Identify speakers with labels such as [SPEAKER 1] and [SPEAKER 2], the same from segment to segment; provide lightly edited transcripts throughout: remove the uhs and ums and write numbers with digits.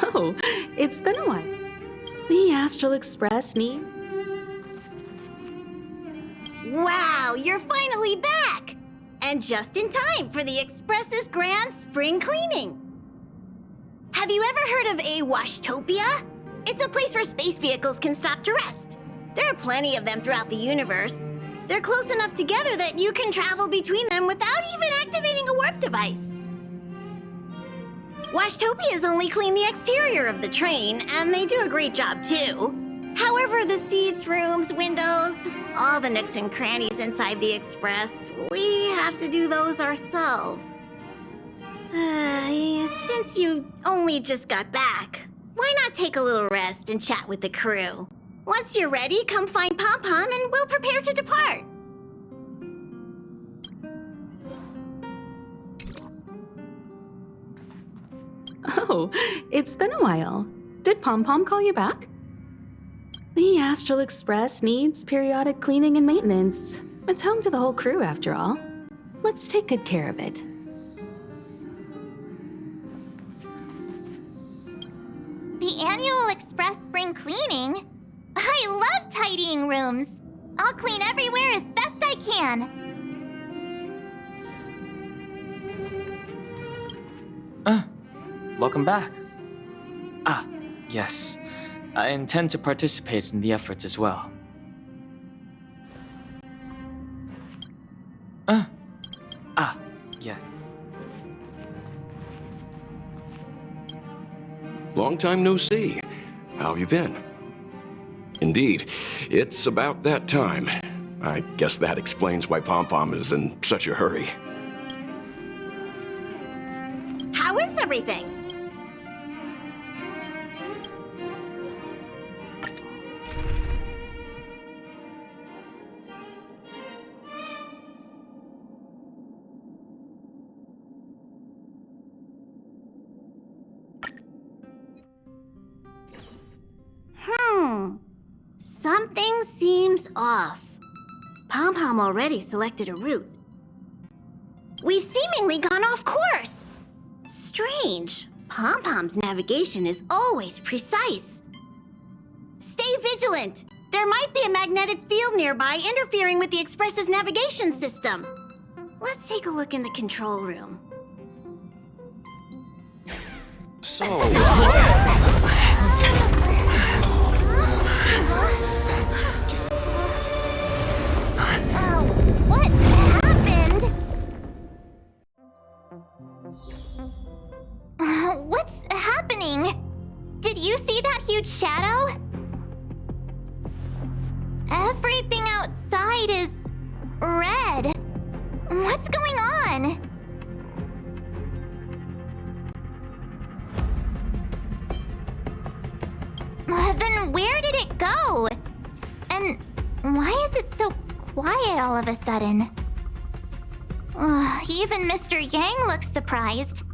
[SPEAKER 1] Oh, it's been a while. The Astral Express needs...
[SPEAKER 2] Wow, you're finally back! And just in time for the Express's grand spring cleaning. Have you ever heard of a washtopia? It's a place where space vehicles can stop to rest. There are plenty of them throughout the universe. They're close enough together that you can travel between them without even activating a warp device. Washtopias only clean the exterior of the train, and they do a great job too. However, the seats, rooms, windows, all the nooks and crannies inside the Express, we have to do those ourselves. Since you only just got back, why not take a little rest and chat with the crew? Once you're ready, come find Pom Pom and we'll prepare to depart.
[SPEAKER 1] Oh, it's been a while. Did Pom Pom call you back? The Astral Express needs periodic cleaning and maintenance. It's home to the whole crew, after all. Let's take good care of it.
[SPEAKER 3] The annual Express spring cleaning? I love tidying rooms. I'll clean everywhere as best I can.
[SPEAKER 4] Welcome back. Yes. I intend to participate in the efforts as well. Yes.
[SPEAKER 5] Long time no see. How have you been? Indeed, it's about that time. I guess that explains why Pom Pom is in such a hurry.
[SPEAKER 2] How is everything? Something seems off. Pom Pom already selected a route. We've seemingly gone off course. Strange. Pom Pom's navigation is always precise. Stay vigilant. There might be a magnetic field nearby interfering with the Express's navigation system. Let's take a look in the control room.
[SPEAKER 3] What happened? What's happening? Did you see that huge shadow? Everything outside is red. What's going on? Then where did it go? And why is it so quiet all of a sudden? Even Mr. Yang looks surprised.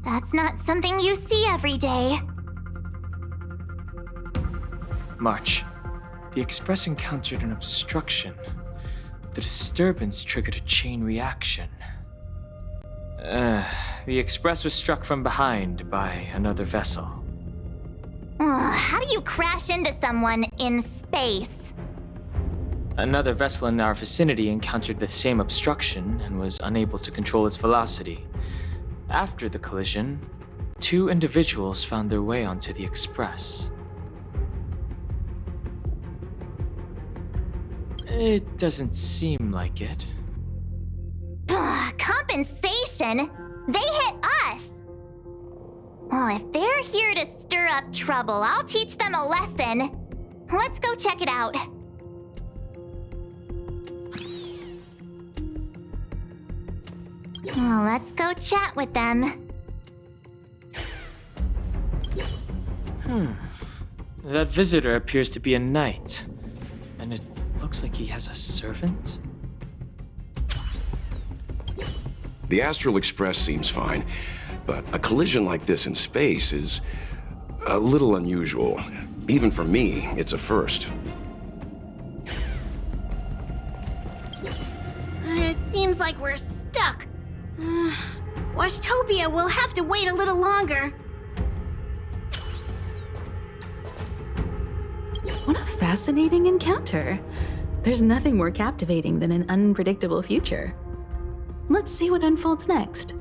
[SPEAKER 3] That's not something you see every day.
[SPEAKER 4] March. The Express encountered an obstruction. The disturbance triggered a chain reaction. The Express was struck from behind by another vessel.
[SPEAKER 3] How do you crash into someone in space?
[SPEAKER 4] Another vessel in our vicinity encountered the same obstruction and was unable to control its velocity. After the collision, 2 individuals found their way onto the Express. It doesn't seem like it.
[SPEAKER 3] Compensation? They hit us! Well, if they're here to stir up trouble, I'll teach them a lesson. Let's go check it out. Let's go chat with them.
[SPEAKER 4] That visitor appears to be a knight. And it looks like he has a servant?
[SPEAKER 5] The Astral Express seems fine, but a collision like this in space is a little unusual. Even for me, it's a first.
[SPEAKER 2] It seems like we're stuck. Washtopia will have to wait a little longer.
[SPEAKER 1] What a fascinating encounter. There's nothing more captivating than an unpredictable future. Let's see what unfolds next.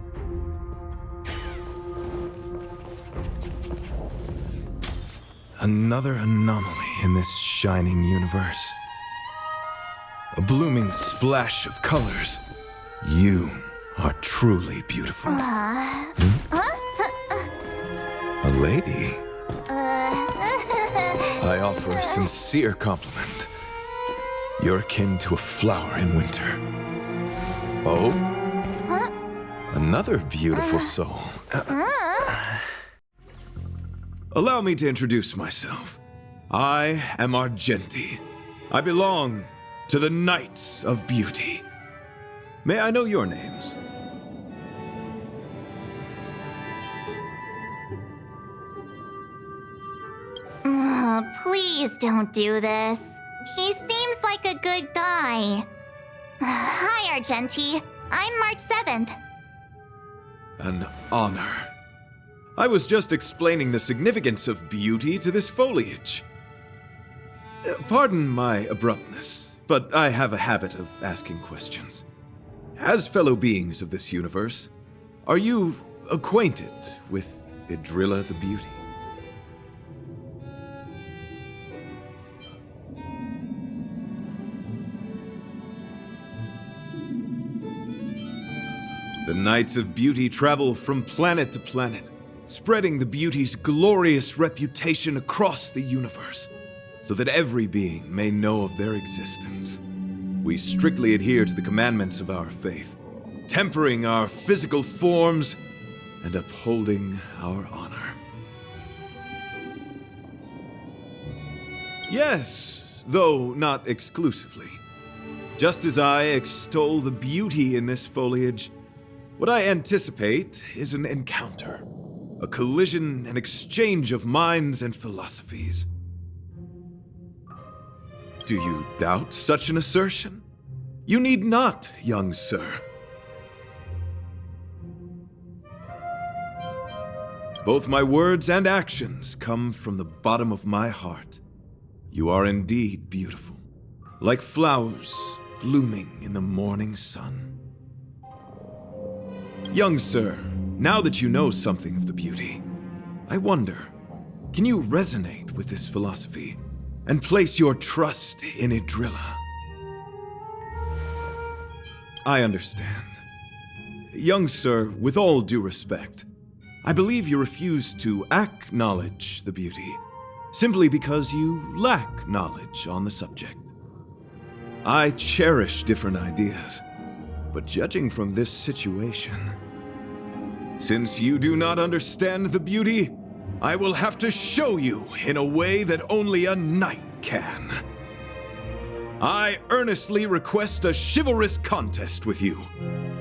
[SPEAKER 6] Another anomaly in this shining universe. A blooming splash of colors. You are truly beautiful. A lady? I offer a sincere compliment. You're akin to a flower in winter. Oh? Another beautiful soul. Allow me to introduce myself. I am Argenti. I belong to the Knights of Beauty. May I know your names?
[SPEAKER 3] Please don't do this. He seems like a good guy. Hi, Argenti. I'm March 7th.
[SPEAKER 6] An honor. I was just explaining the significance of beauty to this foliage. Pardon my abruptness, but I have a habit of asking questions. As fellow beings of this universe, are you acquainted with Idrilla the Beauty? The Knights of Beauty travel from planet to planet, spreading the beauty's glorious reputation across the universe, so that every being may know of their existence. We strictly adhere to the commandments of our faith, tempering our physical forms and upholding our honor. Yes, though not exclusively. Just as I extol the beauty in this foliage, what I anticipate is an encounter, a collision and exchange of minds and philosophies. Do you doubt such an assertion? You need not, young sir. Both my words and actions come from the bottom of my heart. You are indeed beautiful, like flowers blooming in the morning sun. Young sir, now that you know something of the beauty, I wonder, can you resonate with this philosophy and place your trust in Idrilla? I understand. Young sir, with all due respect, I believe you refuse to acknowledge the beauty simply because you lack knowledge on the subject. I cherish different ideas, but judging from this situation, since you do not understand the beauty, I will have to show you in a way that only a knight can. I earnestly request a chivalrous contest with you.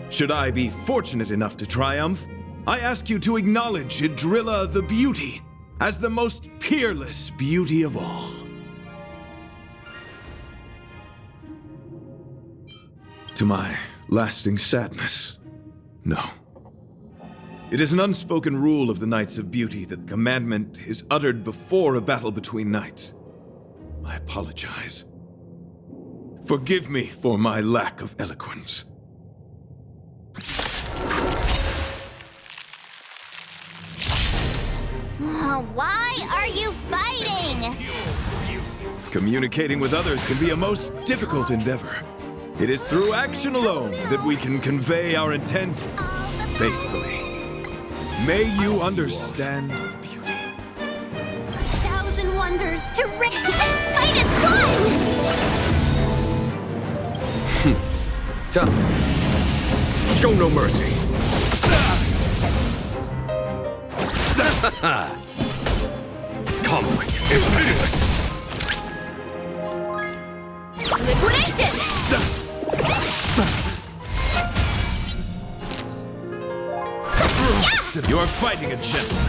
[SPEAKER 6] Should I be fortunate enough to triumph, I ask you to acknowledge Idrilla the Beauty as the most peerless beauty of all. To my lasting sadness, no. It is an unspoken rule of the Knights of Beauty that the commandment is uttered before a battle between knights. I apologize. Forgive me for my lack of eloquence.
[SPEAKER 3] Why are you fighting?
[SPEAKER 6] Communicating with others can be a most difficult endeavor. It is through action alone that we can convey our intent faithfully. May you understand the beauty.
[SPEAKER 3] 1,000 wonders to ring and fight is one!
[SPEAKER 5] Tough. Show no mercy. Conflict is pitiless.
[SPEAKER 3] Liquidation!
[SPEAKER 6] You are fighting a gentleman.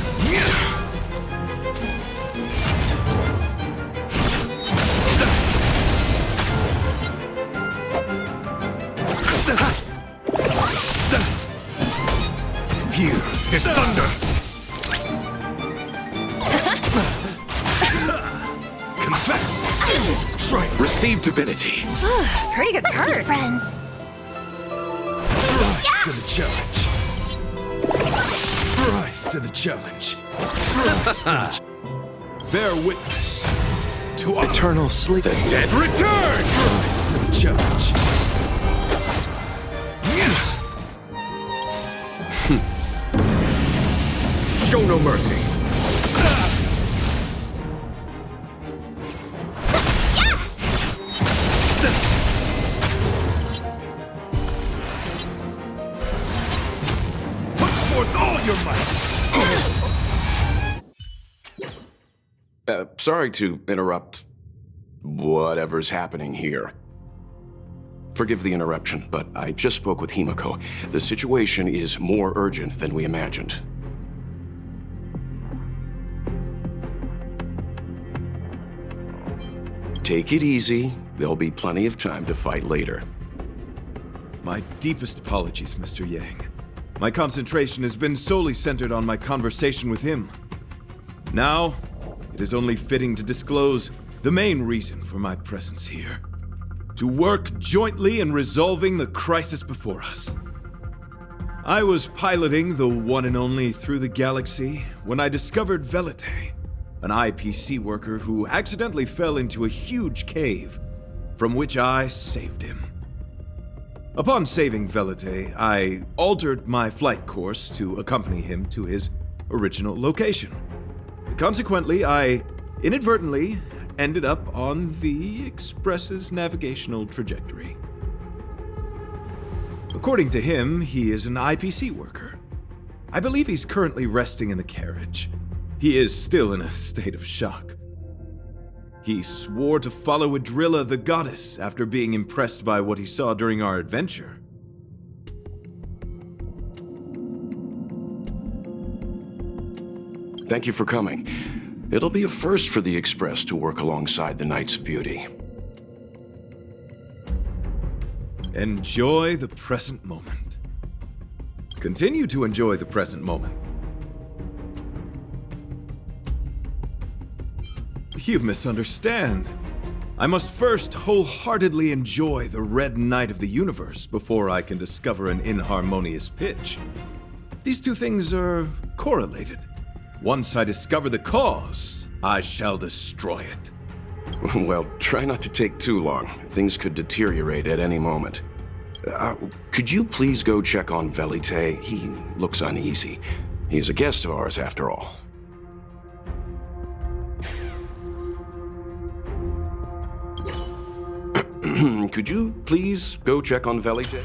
[SPEAKER 5] Here is thunder. Confess. Receive divinity.
[SPEAKER 1] Pretty good card.
[SPEAKER 3] Friends.
[SPEAKER 6] Rise to the challenge. Rise to the challenge. Rise to the Bear witness to our
[SPEAKER 5] Eternal sleep. The dead return!
[SPEAKER 6] rise to the challenge.
[SPEAKER 5] Show no mercy.
[SPEAKER 6] Put forth all your might.
[SPEAKER 5] Sorry to interrupt whatever's happening here. Forgive the interruption, but I just spoke with Himiko. The situation is more urgent than we imagined. Take it easy. There'll be plenty of time to fight later.
[SPEAKER 6] My deepest apologies, Mr. Yang. My concentration has been solely centered on my conversation with him. Now, it is only fitting to disclose the main reason for my presence here. To work jointly in resolving the crisis before us. I was piloting the one and only Through the Galaxy when I discovered Velite, an IPC worker who accidentally fell into a huge cave, from which I saved him. Upon saving Velite, I altered my flight course to accompany him to his original location. Consequently, I inadvertently ended up on the Express's navigational trajectory. According to him, he is an IPC worker. I believe he's currently resting in the carriage. He is still in a state of shock. He swore to follow Adrilla the goddess after being impressed by what he saw during our adventure.
[SPEAKER 5] Thank you for coming. It'll be a first for the Express to work alongside the Knights of Beauty.
[SPEAKER 6] Enjoy the present moment. Continue to enjoy the present moment. You misunderstand. I must first wholeheartedly enjoy the Red Knight of the Universe before I can discover an inharmonious pitch. These two things are correlated. Once I discover the cause, I shall destroy it.
[SPEAKER 5] Well, try not to take too long. Things could deteriorate at any moment. Could you please go check on Velite? He looks uneasy. He's a guest of ours, after all. Could you please go check on Velite?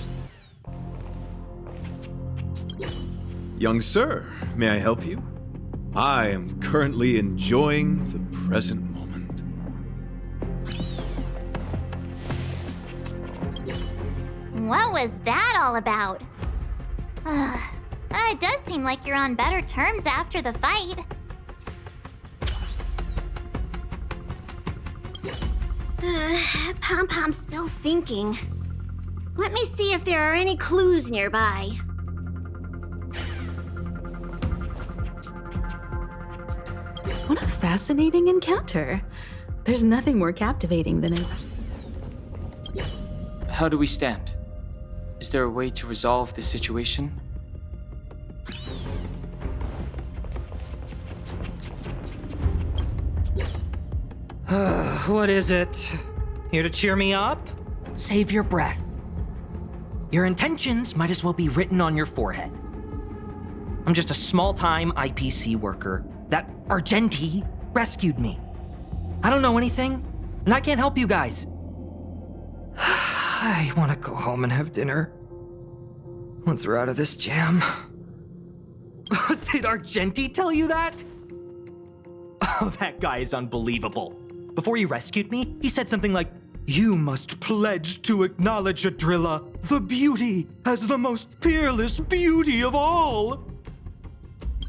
[SPEAKER 6] Young sir, may I help you? I am currently enjoying the present moment.
[SPEAKER 3] What was that all about? It does seem like you're on better terms after the fight.
[SPEAKER 2] Pom-Pom's still thinking. Let me see if there are any clues nearby.
[SPEAKER 1] What a fascinating encounter. There's nothing more captivating than it.
[SPEAKER 4] How do we stand? Is there a way to resolve this situation?
[SPEAKER 7] What is it? Here to cheer me up? Save your breath. Your intentions might as well be written on your forehead. I'm just a small-time IPC worker. That Argenti rescued me. I don't know anything, and I can't help you guys. I want to go home and have dinner. Once we're out of this jam. Did Argenti tell you that? Oh, that guy is unbelievable. Before he rescued me, he said something like, "You must pledge to acknowledge Adrilla, the beauty, as the most peerless beauty of all."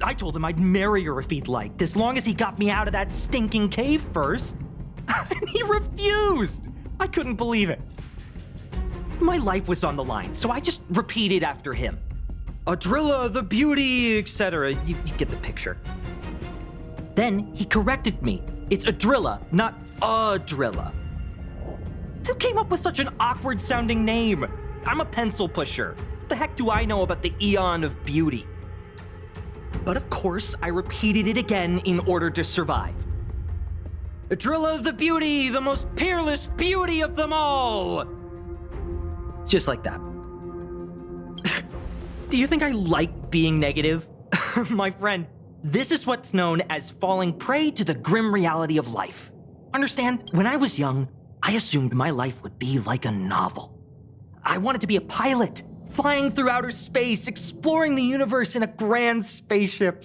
[SPEAKER 7] I told him I'd marry her if he'd liked, as long as he got me out of that stinking cave first. And he refused. I couldn't believe it. My life was on the line, so I just repeated after him. Adrilla, the beauty, etc. You get the picture. Then he corrected me. It's Adrilla, not Adrilla. Who came up with such an awkward-sounding name? I'm a pencil pusher. What the heck do I know about the Eon of Beauty? But of course, I repeated it again in order to survive. Drilla the Beauty, the most peerless beauty of them all! Just like that. Do you think I like being negative? My friend, this is what's known as falling prey to the grim reality of life. Understand, when I was young, I assumed my life would be like a novel. I wanted to be a pilot, flying through outer space, exploring the universe in a grand spaceship.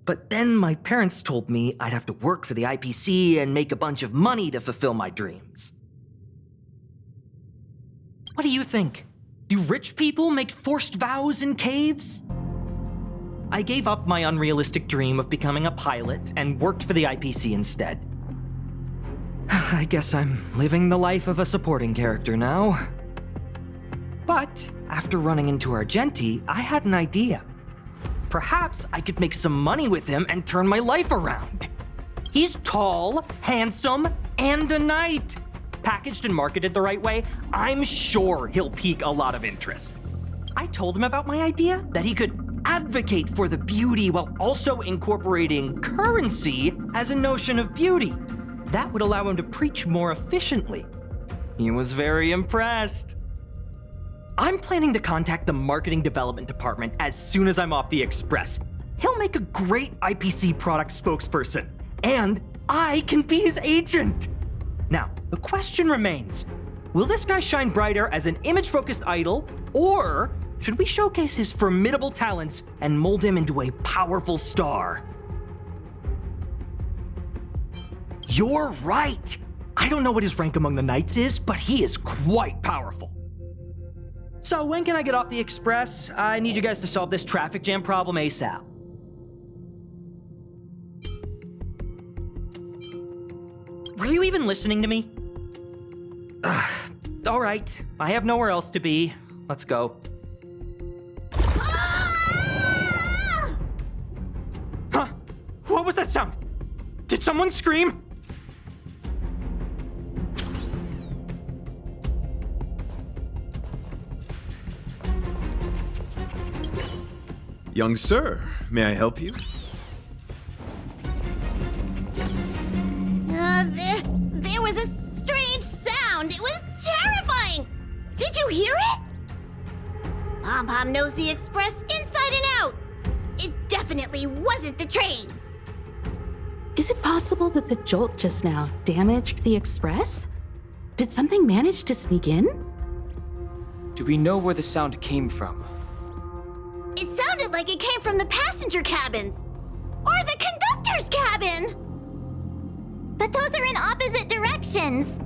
[SPEAKER 7] But then my parents told me I'd have to work for the IPC and make a bunch of money to fulfill my dreams. What do you think? Do rich people make forced vows in caves? I gave up my unrealistic dream of becoming a pilot and worked for the IPC instead. I guess I'm living the life of a supporting character now. But after running into Argenti, I had an idea. Perhaps I could make some money with him and turn my life around. He's tall, handsome, and a knight. Packaged and marketed the right way, I'm sure he'll pique a lot of interest. I told him about my idea, that he could advocate for the beauty while also incorporating currency as a notion of beauty. That would allow him to preach more efficiently. He was very impressed. I'm planning to contact the marketing development department as soon as I'm off the express. He'll make a great IPC product spokesperson, and I can be his agent. Now, the question remains, will this guy shine brighter as an image-focused idol, or should we showcase his formidable talents and mold him into a powerful star? You're right! I don't know what his rank among the knights is, but he is quite powerful. So when can I get off the express? I need you guys to solve this traffic jam problem ASAP. Were you even listening to me? All right, I have nowhere else to be. Let's go. Huh? What was that sound? Did someone scream?
[SPEAKER 6] Young sir, may I help you?
[SPEAKER 2] There was a strange sound. It was terrifying. Did you hear it? Pom-Pom knows the express inside and out. It definitely wasn't the train.
[SPEAKER 1] Is it possible that the jolt just now damaged the express? Did something manage to sneak in?
[SPEAKER 4] Do we know where the sound came from?
[SPEAKER 2] It sounded like it came from the passenger cabins. Or the conductor's cabin.
[SPEAKER 3] But those are in opposite directions.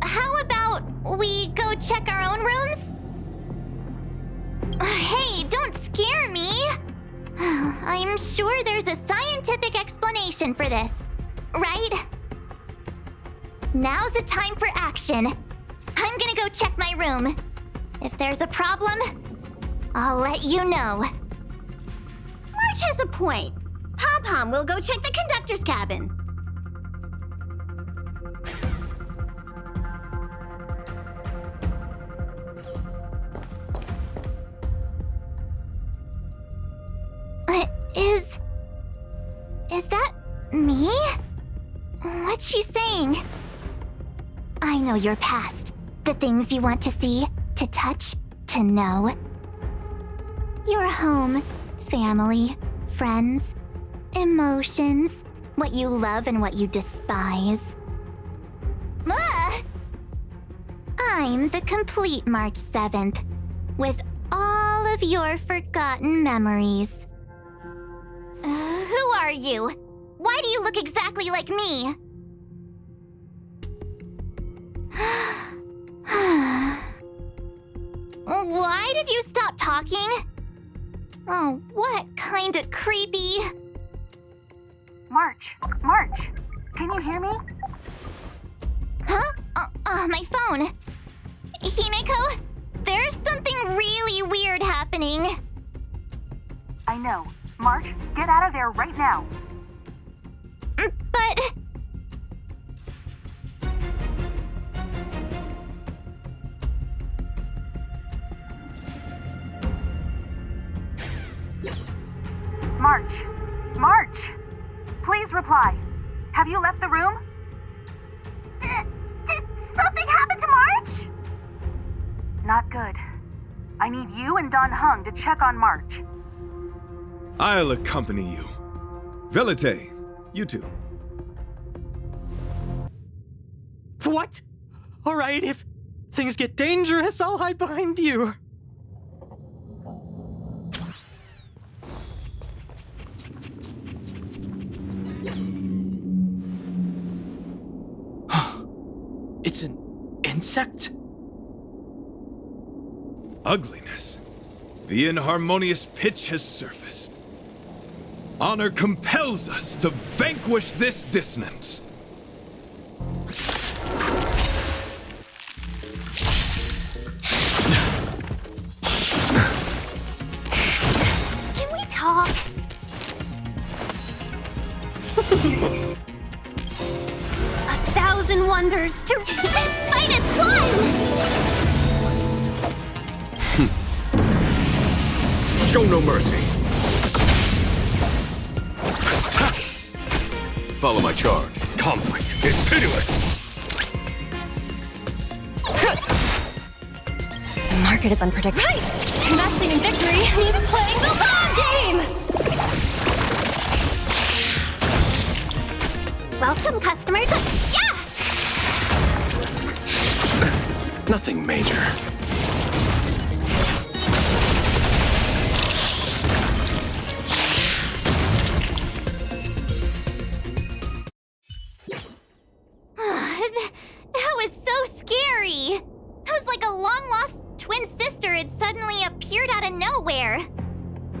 [SPEAKER 3] How about we go check our own rooms? Hey, don't scare me. I'm sure there's a scientific explanation for this, right? Now's the time for action. I'm gonna go check my room. If there's a problem, I'll let you know.
[SPEAKER 2] Marge has a point. Pom-Pom will go check the conductor's cabin.
[SPEAKER 3] Is that me? What's she saying? I know your past. The things you want to see, to touch, to know. Your home, family, friends, emotions, what you love and what you despise. I'm the complete March 7th, with all of your forgotten memories. Who are you? Why do you look exactly like me? Why did you stop talking? Oh, what kind of creepy...
[SPEAKER 8] March, can you hear me?
[SPEAKER 3] Huh? My phone. Himeko, there's something really weird happening.
[SPEAKER 8] I know. March, get out of there right now.
[SPEAKER 3] But...
[SPEAKER 8] March. March! Please reply. Have you left the room?
[SPEAKER 3] Did something happen to March?
[SPEAKER 8] Not good. I need you and Don Hung to check on March.
[SPEAKER 6] I'll accompany you. Velite, you two.
[SPEAKER 7] What? All right, if things get dangerous, I'll hide behind you.
[SPEAKER 4] It's an insect?
[SPEAKER 6] Ugliness. The inharmonious pitch has surfaced. Honor compels us to vanquish this dissonance.
[SPEAKER 3] Can we talk? A thousand wonders to minus one!
[SPEAKER 5] Show no mercy. Follow my charge. Conflict is pitiless.
[SPEAKER 3] The market is unpredictable. Right! Investing in victory means playing the long game! Welcome, customers. Yeah!
[SPEAKER 5] Nothing major.
[SPEAKER 3] That was so scary! It was like a long-lost twin sister had suddenly appeared out of nowhere.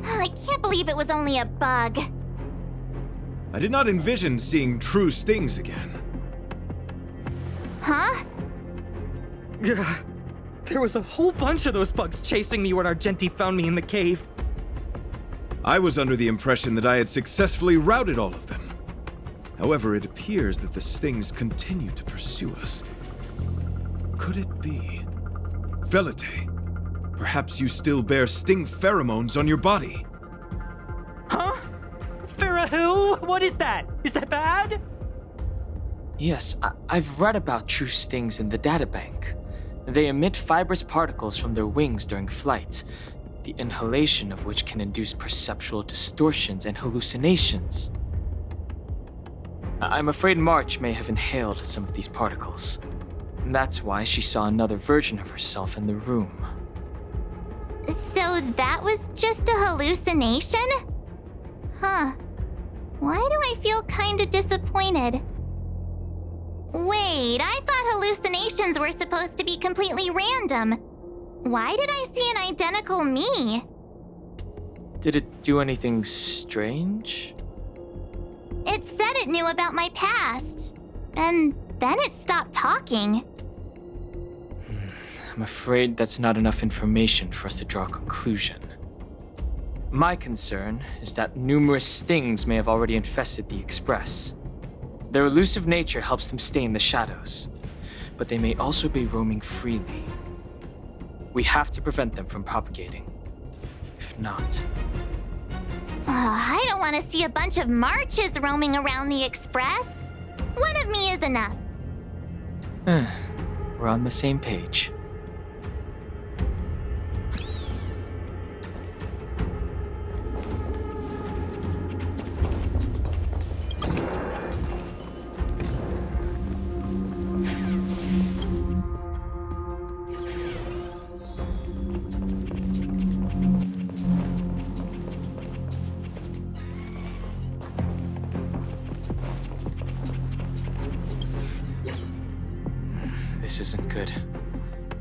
[SPEAKER 3] I can't believe it was only a bug.
[SPEAKER 6] I did not envision seeing true stings again.
[SPEAKER 3] Huh?
[SPEAKER 7] There was a whole bunch of those bugs chasing me when Argenti found me in the cave.
[SPEAKER 6] I was under the impression that I had successfully routed all of them. However, it appears that the stings continue to pursue us. Could it be? Velite, perhaps you still bear sting pheromones on your body.
[SPEAKER 7] Huh? Farah, what is that? Is that bad?
[SPEAKER 4] Yes, I've read about true stings in the databank. They emit fibrous particles from their wings during flight, the inhalation of which can induce perceptual distortions and hallucinations. I'm afraid March may have inhaled some of these particles. That's why she saw another version of herself in the room.
[SPEAKER 3] So that was just a hallucination? Huh. Why do I feel kinda disappointed? Wait, I thought hallucinations were supposed to be completely random. Why did I see an identical me?
[SPEAKER 4] Did it do anything strange?
[SPEAKER 3] It said it knew about my past. And then it stopped talking.
[SPEAKER 4] I'm afraid that's not enough information for us to draw a conclusion. My concern is that numerous stings may have already infested the Express. Their elusive nature helps them stay in the shadows, but they may also be roaming freely. We have to prevent them from propagating. If not...
[SPEAKER 3] I don't want to see a bunch of marches roaming around the Express. One of me is enough.
[SPEAKER 4] We're on the same page. This isn't good.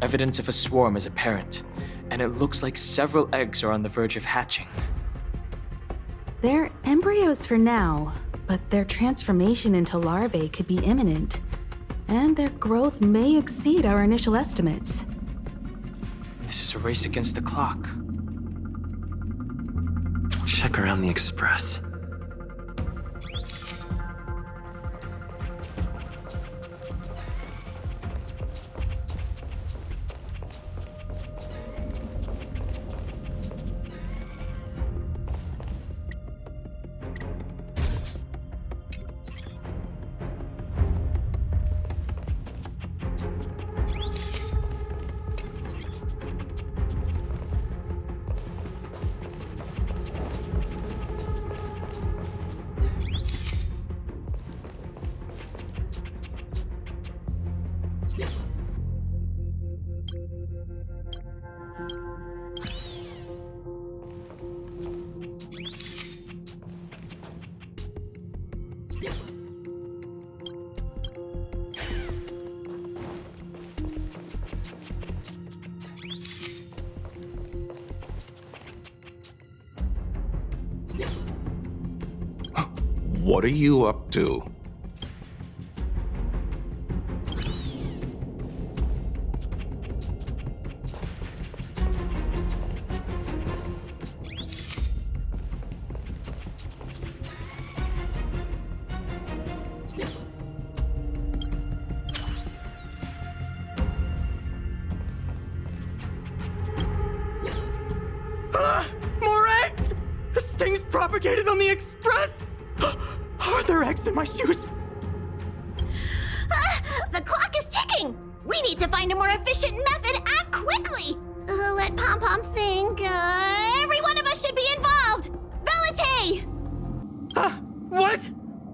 [SPEAKER 4] Evidence of a swarm is apparent, and it looks like several eggs are on the verge of hatching.
[SPEAKER 1] They're embryos for now, but their transformation into larvae could be imminent, and their growth may exceed our initial estimates.
[SPEAKER 4] This is a race against the clock.
[SPEAKER 9] Check around the Express.
[SPEAKER 5] What are you up to?
[SPEAKER 7] More eggs! The sting's propagated on the express! Are there eggs in my shoes?
[SPEAKER 2] The clock is ticking! We need to find a more efficient method. Act quickly! Let Pom Pom think. Every one of us should be involved! Velite!
[SPEAKER 7] What?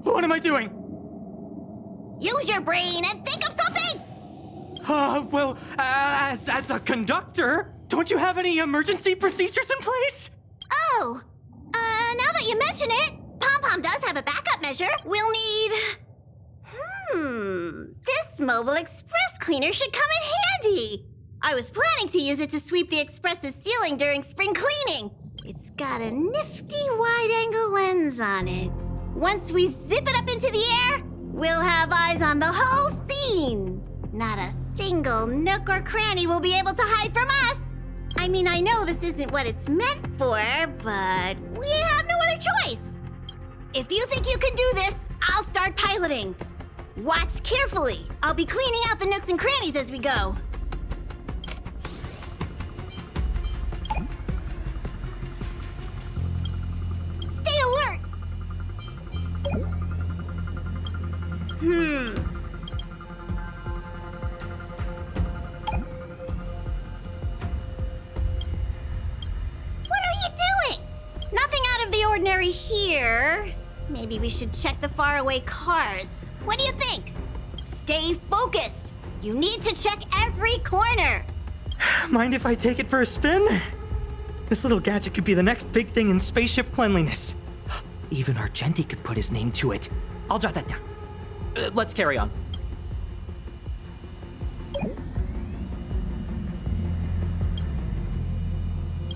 [SPEAKER 7] What am I doing?
[SPEAKER 2] Use your brain and think of something!
[SPEAKER 7] Well, as a conductor, don't you have any emergency procedures in place?
[SPEAKER 2] Oh! Now that you mention it, Pom Pom does have a backup measure. We'll need... This mobile express cleaner should come in handy. I was planning to use it to sweep the express's ceiling during spring cleaning. It's got a nifty wide-angle lens on it. Once we zip it up into the air, we'll have eyes on the whole scene. Not a single nook or cranny will be able to hide from us. I mean, I know this isn't what it's meant for, but we have no other choice. If you think you can do this, I'll start piloting. Watch carefully. I'll be cleaning out the nooks and crannies as we go. Stay alert. What are you doing? Nothing out of the ordinary here. Maybe we should check the faraway cars. What do you think? Stay focused. You need to check every corner.
[SPEAKER 7] Mind if I take it for a spin? This little gadget could be the next big thing in spaceship cleanliness. Even Argenti could put his name to it. I'll jot that down. Let's carry on.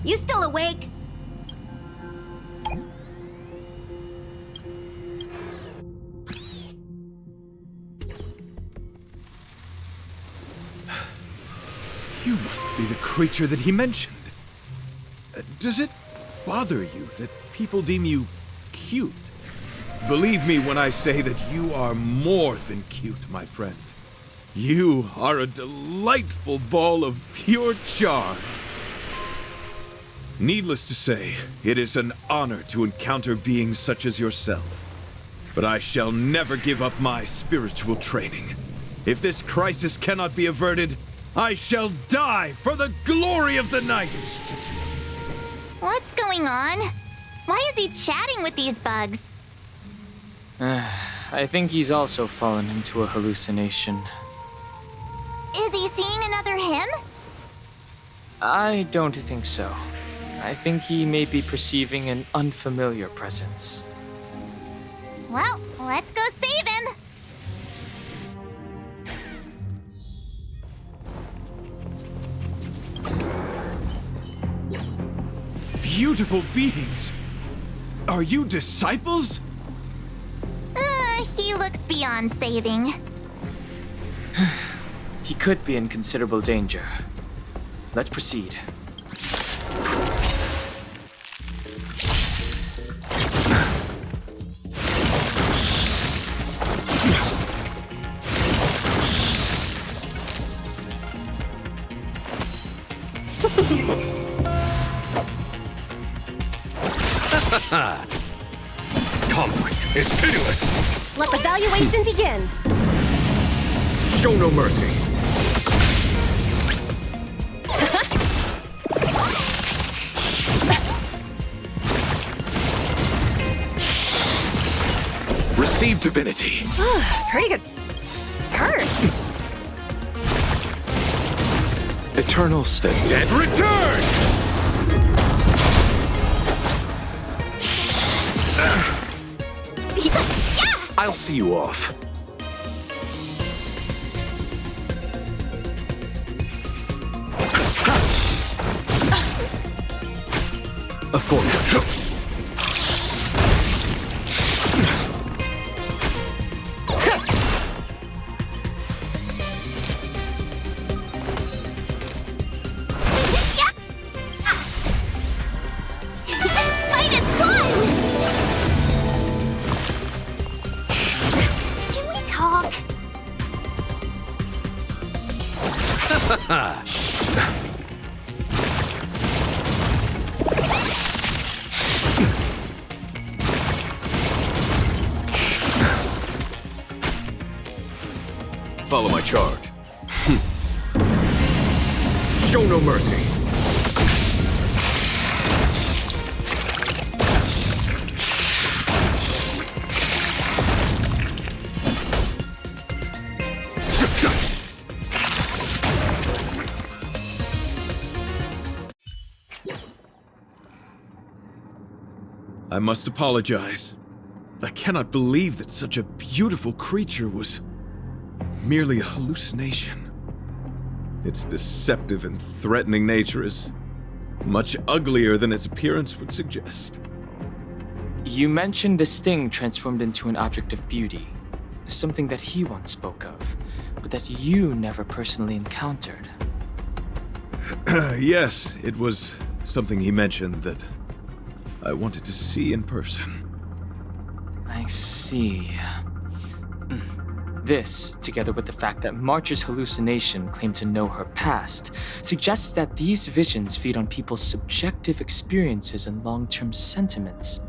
[SPEAKER 2] You still awake?
[SPEAKER 6] You must be the creature that he mentioned. Does it bother you that people deem you cute? Believe me when I say that you are more than cute, my friend. You are a delightful ball of pure charm. Needless to say, it is an honor to encounter beings such as yourself. But I shall never give up my spiritual training. If this crisis cannot be averted, I shall die for the glory of the night!
[SPEAKER 3] What's going on? Why is he chatting with these bugs?
[SPEAKER 4] I think he's also fallen into a hallucination.
[SPEAKER 3] Is he seeing another him?
[SPEAKER 4] I don't think so. I think he may be perceiving an unfamiliar presence.
[SPEAKER 3] Well, let's go save him.
[SPEAKER 6] Beautiful beings! Are you disciples?
[SPEAKER 3] He looks beyond saving.
[SPEAKER 4] He could be in considerable danger. Let's proceed.
[SPEAKER 5] Conflict is pitiless.
[SPEAKER 8] Let the valuation begin.
[SPEAKER 5] Show no mercy. Receive divinity.
[SPEAKER 8] Pretty good. Hurt.
[SPEAKER 5] Eternal state. Dead return! I'll see you off. A fork. Follow my charge. Show no mercy.
[SPEAKER 6] I must apologize. I cannot believe that such a beautiful creature was merely a hallucination. Its deceptive and threatening nature is much uglier than its appearance would suggest.
[SPEAKER 4] You mentioned the sting transformed into an object of beauty, something that he once spoke of, but that you never personally encountered.
[SPEAKER 6] Yes, it was something he mentioned that I wanted to see in person.
[SPEAKER 4] I see. This, together with the fact that March's hallucination claimed to know her past, suggests that these visions feed on people's subjective experiences and long-term sentiments.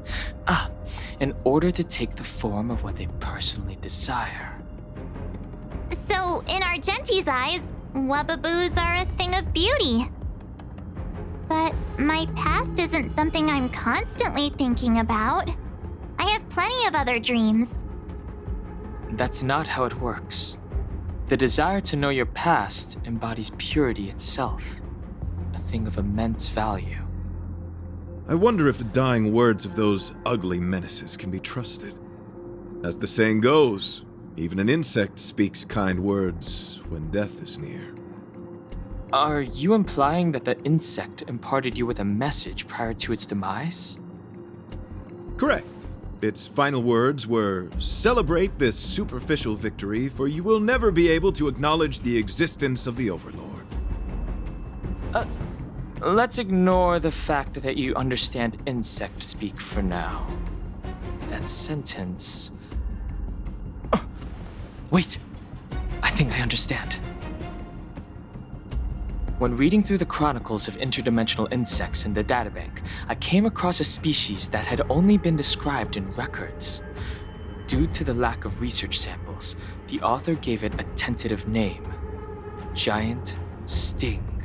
[SPEAKER 4] In order to take the form of what they personally desire.
[SPEAKER 3] So, in Argenti's eyes, Wubbaboos are a thing of beauty. But my past isn't something I'm constantly thinking about. I have plenty of other dreams.
[SPEAKER 4] That's not how it works. The desire to know your past embodies purity itself, a thing of immense value.
[SPEAKER 6] I wonder if the dying words of those ugly menaces can be trusted. As the saying goes, even an insect speaks kind words when death is near.
[SPEAKER 4] Are you implying that the insect imparted you with a message prior to its demise?
[SPEAKER 6] Correct. Its final words were, "Celebrate this superficial victory, for you will never be able to acknowledge the existence of the Overlord."
[SPEAKER 4] Let's ignore the fact that you understand insect speak for now. That sentence... Wait! I think I understand. When reading through the chronicles of interdimensional insects in the databank, I came across a species that had only been described in records. Due to the lack of research samples, the author gave it a tentative name: giant sting.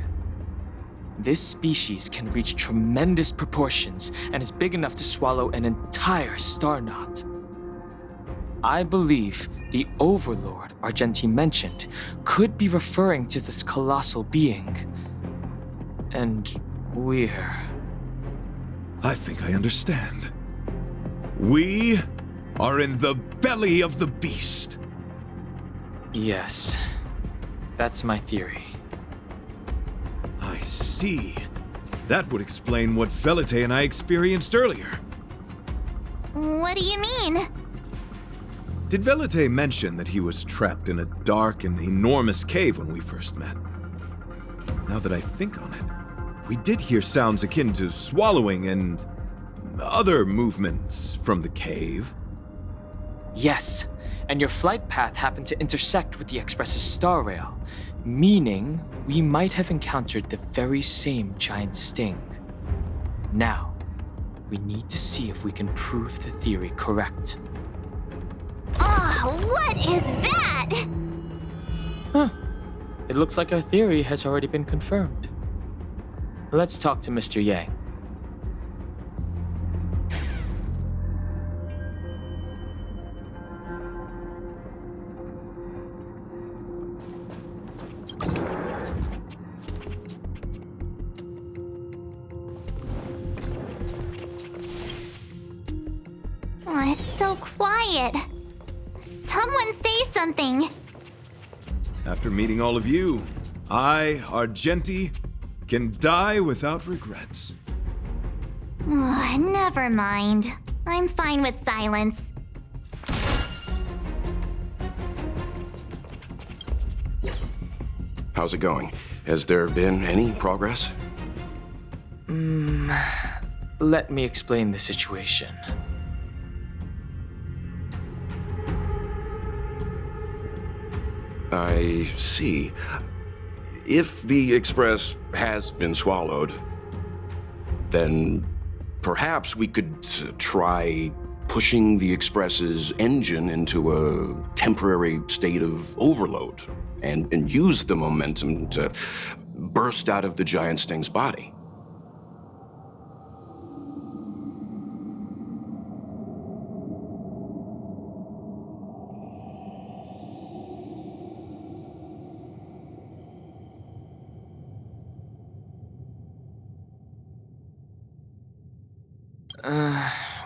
[SPEAKER 4] This species can reach tremendous proportions and is big enough to swallow an entire star knot. I believe the Overlord Argenti mentioned could be referring to this colossal being. And we're...
[SPEAKER 6] I think I understand. We are in the belly of the beast.
[SPEAKER 4] Yes, that's my theory.
[SPEAKER 6] I see. That would explain what Velite and I experienced earlier.
[SPEAKER 3] What do you mean?
[SPEAKER 6] Did Velite mention that he was trapped in a dark and enormous cave when we first met? Now that I think on it, we did hear sounds akin to swallowing and other movements from the cave.
[SPEAKER 4] Yes, and your flight path happened to intersect with the Express's star rail, meaning we might have encountered the very same giant sting. Now, we need to see if we can prove the theory correct.
[SPEAKER 3] Oh, what is that?
[SPEAKER 4] Huh. It looks like our theory has already been confirmed. Let's talk to Mr. Yang.
[SPEAKER 3] Oh, it's so quiet. Someone say something.
[SPEAKER 6] After meeting all of you, I, Argenti, can die without regrets.
[SPEAKER 3] Oh, never mind. I'm fine with silence.
[SPEAKER 5] How's it going? Has there been any progress?
[SPEAKER 4] Let me explain the situation.
[SPEAKER 5] I see. if the Express has been swallowed, then perhaps we could try pushing the Express's engine into a temporary state of overload and use the momentum to burst out of the giant sting's body.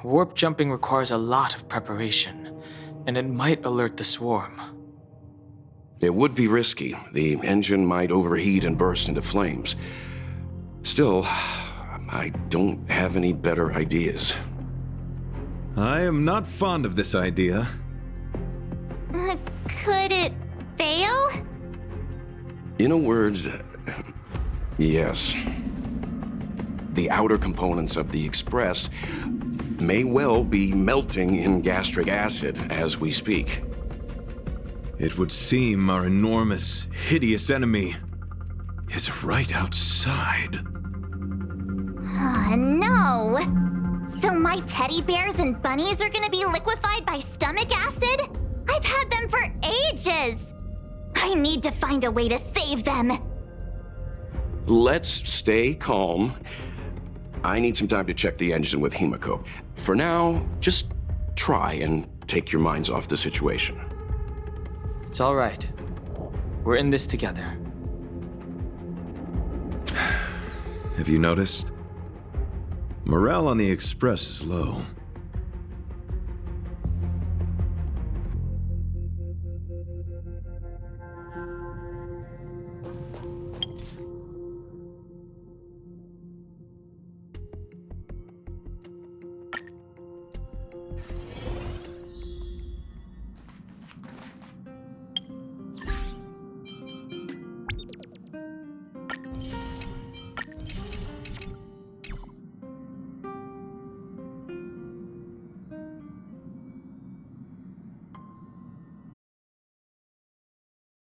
[SPEAKER 4] Warp jumping requires a lot of preparation, and it might alert the swarm.
[SPEAKER 5] It would be risky. The engine might overheat and burst into flames. Still, I don't have any better ideas.
[SPEAKER 6] I am not fond of this idea.
[SPEAKER 3] Could it fail?
[SPEAKER 5] In a word, yes. The outer components of the Express may well be melting in gastric acid as we speak.
[SPEAKER 6] It would seem our enormous, hideous enemy is right outside.
[SPEAKER 3] No! So my teddy bears and bunnies are gonna be liquefied by stomach acid? I've had them for ages! I need to find a way to save them!
[SPEAKER 5] Let's stay calm. I need some time to check the engine with Himiko. For now, just try and take your minds off the situation.
[SPEAKER 4] It's all right. We're in this together.
[SPEAKER 6] Have you noticed? Morale on the Express is low.